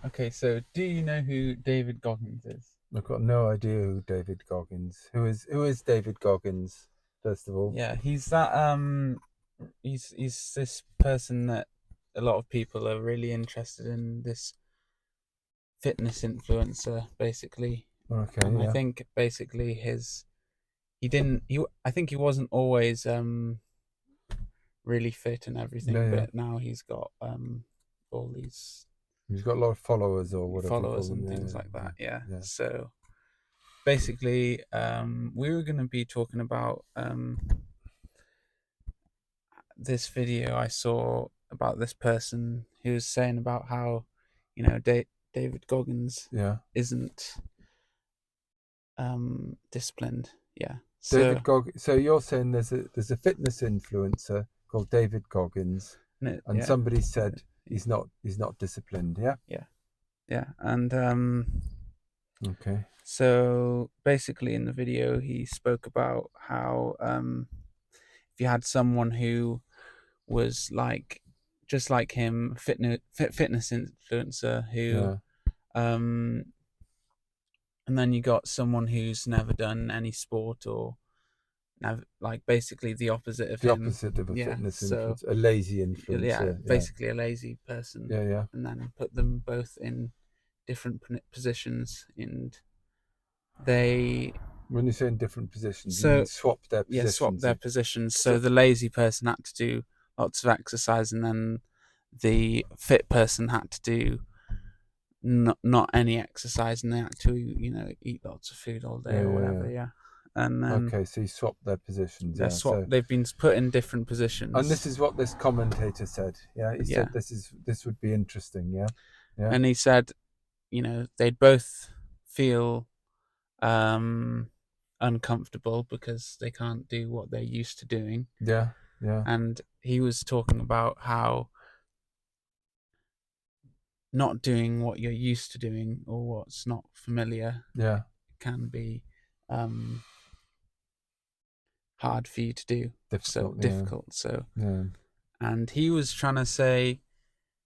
Okay, so do you know who David Goggins is? I've got no idea who David Goggins. Who is David Goggins? First of all, Yeah, he's that he's this person that a lot of people are really interested in, this fitness influencer basically. okay, And I yeah, think basically his he didn't he I think he wasn't always really fit and yeah, everything, yeah. but now he's got all these He's got a lot of followers or whatever you call followers them. and things like Yeah, that. Yeah. yeah, So basically, we were going to be talking about this video I saw about this person who was saying about how, David Goggins yeah. isn't disciplined. Yeah. So David Goggins. So you're saying there's a fitness influencer called David Goggins, and yeah, somebody said he's not disciplined. Yeah. yeah, yeah, and Okay. so basically in the video he spoke about how if you had someone who was like just like him, fitness influencer who Yeah. um and then you got someone who's never done any sport or never, like basically the opposite of The him. opposite of a Yeah, fitness so influencer, a lazy yeah, influencer. Yeah. basically a lazy person, Yeah. Yeah. and then put them both in different positions, and they When you say in different positions, you mean so swap their yeah, swap positions. their positions. So So, the lazy person had to do lots of exercise, and then the fit person had to do not any exercise, and they had to eat lots of food all day yeah, or yeah, whatever. yeah. Yeah, and then Okay, so you swap their positions. they're Yeah. swapped. So, They've been put in different and this positions. is what this commentator said. Yeah, he Yeah, said this would be interesting. Yeah. Yeah. and he said, they'd both feel um uncomfortable because they can't do what they're used to doing. Yeah. Yeah. And he was talking about how not doing what you're used to doing or what's not familiar Yeah. can be um hard for you to do, so Difficult. Yeah. difficult. So, Yeah. and he was trying to say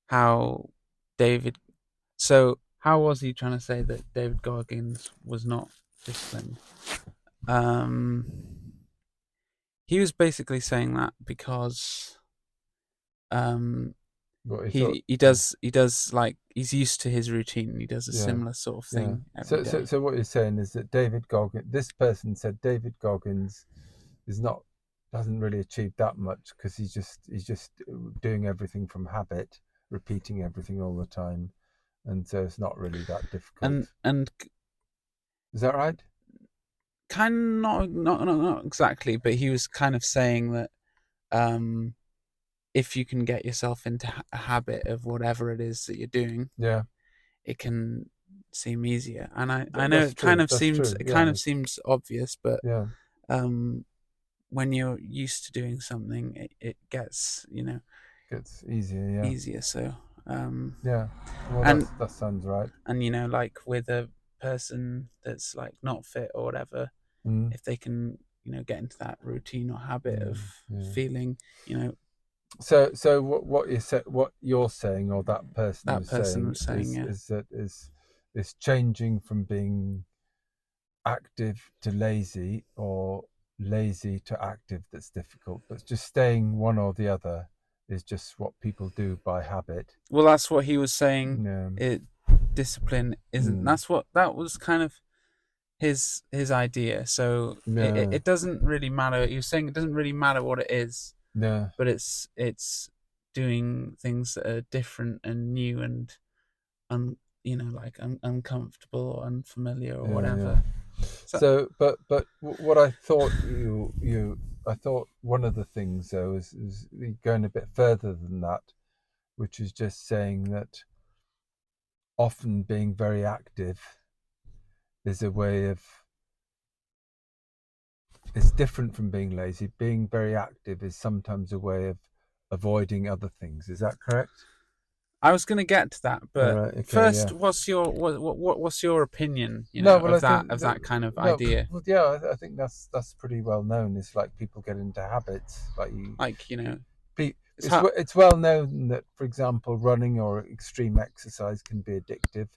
how David. So, how was he trying to say that David Goggins was not disciplined? Um, he was basically saying that because um What he thought. he does like he's used to his routine. He does a Yeah. similar sort of Yeah. thing every So, so, day. so what you're saying is that David Goggins, this person said David Goggins is not doesn't really achieve that much because he's just doing everything from habit, repeating everything all the time, and so it's not really that and difficult. and Is that right? kind of not exactly, but he was kind of saying that um if you can get yourself into a habit of whatever it is that you're doing, Yeah. it can seem easier. And I know That's true. That's true. it kind Yeah. of seems obvious, but Yeah. um when you're used to doing something, it gets Gets easier. Yeah. easier. So Yeah. Well, and that sounds right. like with a person that's like not fit or whatever, Mm. if they can get into that routine or habit Yeah. of Yeah. feeling, So what you're saying, or that person that was person saying, was saying, is yeah. is that is changing from being active to lazy, or lazy to active, that's difficult, but just staying one or the other is just what people do by habit. Well, that's what he was saying. Yeah. It Discipline isn't. Mm. That was kind of his idea. So Yeah. it doesn't really matter. He was saying it doesn't really matter what it is, Yeah. but it's doing things that are different and new and like uncomfortable or unfamiliar or Yeah. Yeah. whatever. So So, but what I thought I thought one of the things though is going a bit further than that, which is just saying that often being very active is a way of it's different from being lazy. Being very active is sometimes a way of avoiding other things. Is that correct? I was going to get to that, All but right. Okay. first, Yeah. what's your opinion, No. Well, I of think that kind of no. idea? Well, yeah. I think that's pretty well known. It's like people get into habits. Like you, Like it's well known that, for example, running or extreme exercise can be addictive,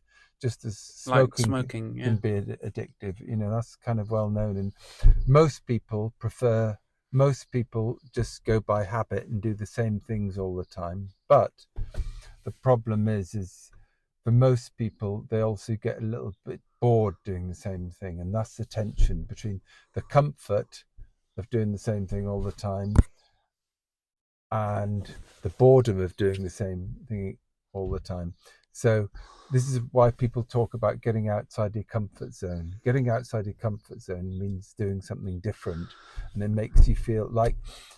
just as like smoking smoking. can Yeah. be addictive. That's kind of well known, and most people just go by habit and do the same things all the time. But the problem is for most people, they also get a little bit bored doing the same thing, and that's the tension between the comfort of doing the same thing all the time and the boredom of doing the same thing all the time. So this is why people talk about getting outside your comfort zone. Getting outside your comfort zone means doing something different, and it makes you feel like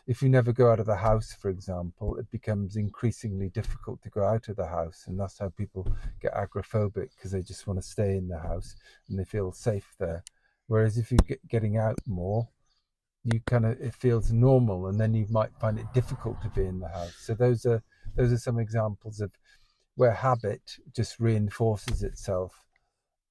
if you never go out of the house, for example, it becomes increasingly difficult to go out of the house, and that's how people get agoraphobic, because they just want to stay in the house and they feel safe there. Whereas if you get getting out more, it feels normal, and then you might find it difficult to be in the house. So those are some examples of where habit just reinforces itself.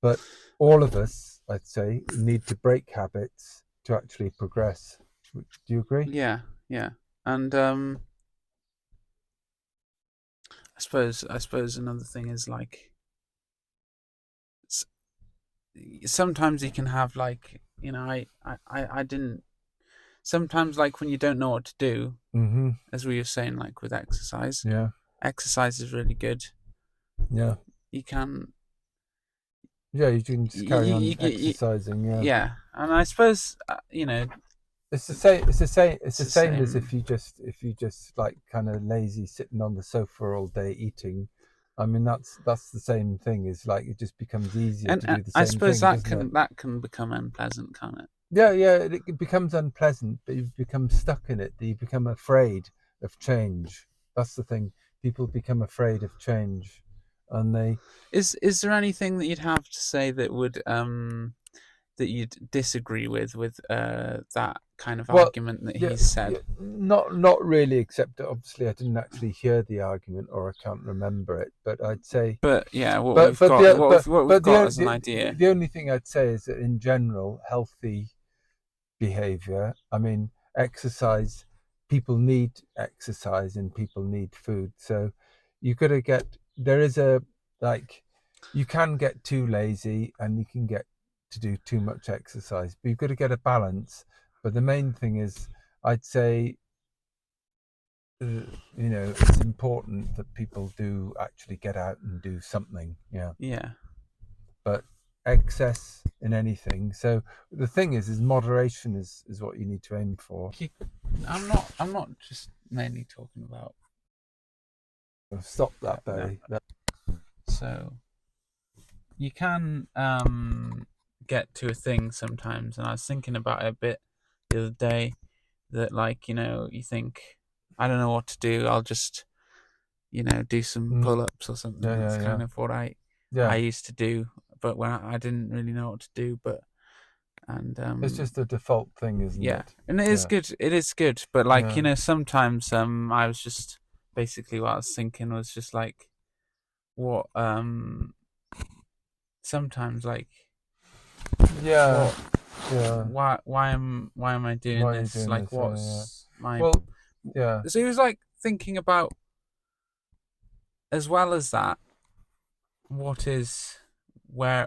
But all of us, I'd say, need to break habits to actually progress. Do you agree? Yeah. Yeah. And I suppose another thing is like sometimes you can have like I didn't sometimes like when you don't know what to do, Mm-hmm. as we were saying, like with exercise. Yeah. Exercise is really good. Yeah. You can Yeah. You can just carry on you exercising. Yeah. yeah, and I suppose It's the same. It's the same. It's it's the the same as same. if you just like kind of lazy sitting on the sofa all day eating. I mean, that's the same thing. Is like it just becomes easier And to do the I same suppose thing, that doesn't it? can become unpleasant, can't it? Yeah, yeah. It becomes unpleasant, but you become stuck in it. You become afraid of change. That's the thing. People become afraid of change, and they Is there anything that you'd have to say that you'd disagree with that kind of well, argument that yeah, he's yeah, said? not really. Except that obviously I didn't actually hear the argument, or I can't remember it. But I'd say But yeah, what But we've but got the what we've what we've but got as an idea. the only thing I'd say is that in general, healthy behavior. I mean, exercise. People need exercise and people need food. So you got to get there is a like you can get too lazy and you can get to do too much exercise, but you've got to get a balance. But the main thing is, I'd say, it's important that people do actually get out and do something. Yeah. Yeah. But excess in anything. So the thing is moderation is what you need to aim for. You, I'm not just mainly talking about Stop that. that, Barry. So you can get to a thing sometimes, and I was thinking about it a bit the other day. That like you think I don't know what to do. I'll just do some Mm, pull-ups or something. yeah, That's yeah, yeah, kind of what I yeah. used to do, but when I didn't really know what to do. But and It's just a default thing, isn't yeah, it? and it is Yeah, good. It is good, but like yeah, sometimes I was just basically what I was thinking was just like what sometimes like yeah, what yeah. why am I doing Why are you this? doing Like this? Yeah, yeah. what's my Well, yeah, so he was like thinking about as well as that what is where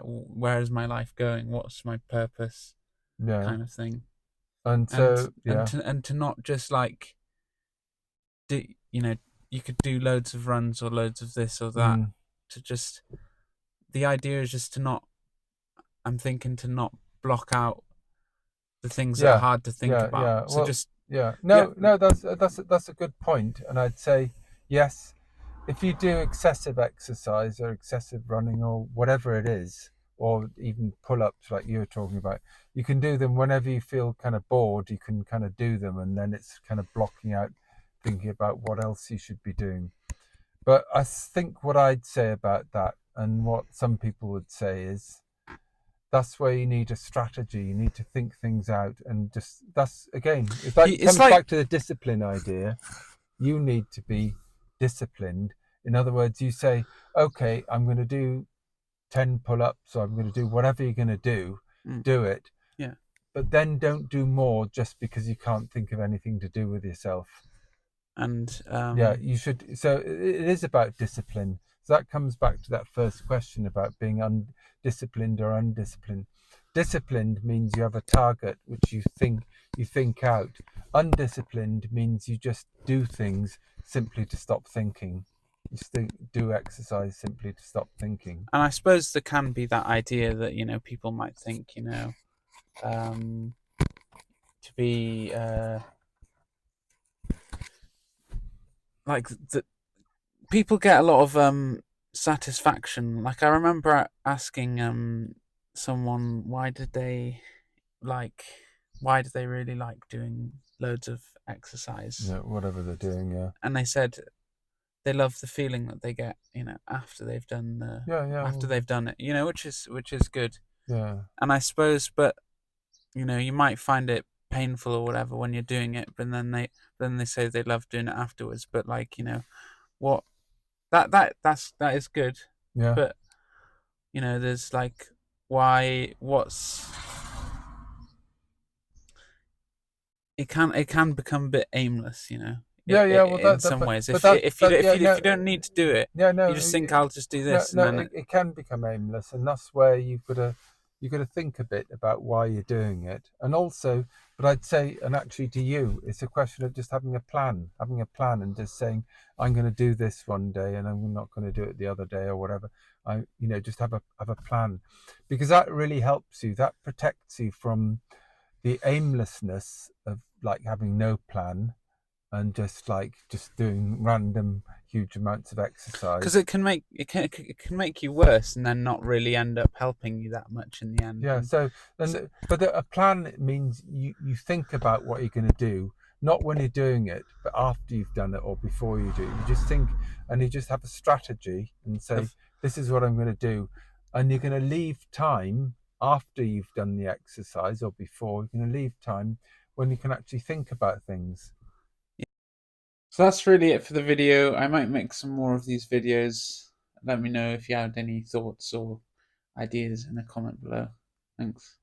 is my life going? What's my purpose? yeah. Kind of thing. And And so, and yeah, to not just like do you could do loads of runs or loads of this or that mm, to just the idea is just to not I'm thinking to not block out the things that are yeah, hard to think yeah, about. yeah. So Well, just yeah. yeah, No, no. That's a good point. And I'd say yes. If you do excessive exercise or excessive running or whatever it is, or even pull-ups like you were talking about, you can do them whenever you feel kind of bored. You can kind of do them, and then it's kind of blocking out thinking about what else you should be doing. But I think what I'd say about that, and what some people would say, is that's where you need a strategy. You need to think things out, and just that's again, it's like it it's comes like back to the discipline idea. You need to be disciplined. In other words, you say, okay, I'm going to do 10 pull-ups, or I'm going to do whatever you're going to mm, do it, yeah, but then don't do more just because you can't think of anything to do with yourself. And Yeah, you should. So it is about discipline. So that comes back to that first question about being undisciplined or undisciplined. Disciplined means you have a target which you think out. Undisciplined means you just do things simply to stop thinking. You still do exercise simply to stop thinking. I suppose there can be that idea that people might think to be like that people get a lot of satisfaction. Like I remember asking someone like why did they really like doing loads of exercise, Yeah, whatever they're doing. Yeah, and they said they love the feeling that they get yeah, yeah, after well, they've done it, which is good. yeah, And I suppose, but you might find it painful or whatever when you're doing it, but then they say they love doing it afterwards. But like what that is good, yeah. but there's like why what's it can become a bit aimless, Yeah, yeah. Well, in that some ways. but If that if you but don't, if yeah, you if no, you don't need to do it, yeah, you no, just think I'll just do no, this, and no. then It can become aimless, and that's where you've got to think a bit about why you're doing it, and also, but I'd say, and actually, to you, it's a question of just having a plan, and just saying, I'm going to do this one day, and I'm not going to do it the other day, or whatever. Just have a plan, because that really helps you. That protects you from the aimlessness of like having no plan and just doing random huge amounts of because exercise. it can make you worse, and then not really end up helping you that much in the end. Yeah. And So so, but a plan means you think about what you're going to do, not when you're doing it, but after you've done it or before you do. You just think, and you just have a strategy and say, of this is what I'm going to do, and you're going to leave time after you've done the exercise or before. You're going to leave time when you can actually think about things. So that's really it for the video. I might make some more of these videos. Let me know if you had any thoughts or ideas in a comment below. Thanks.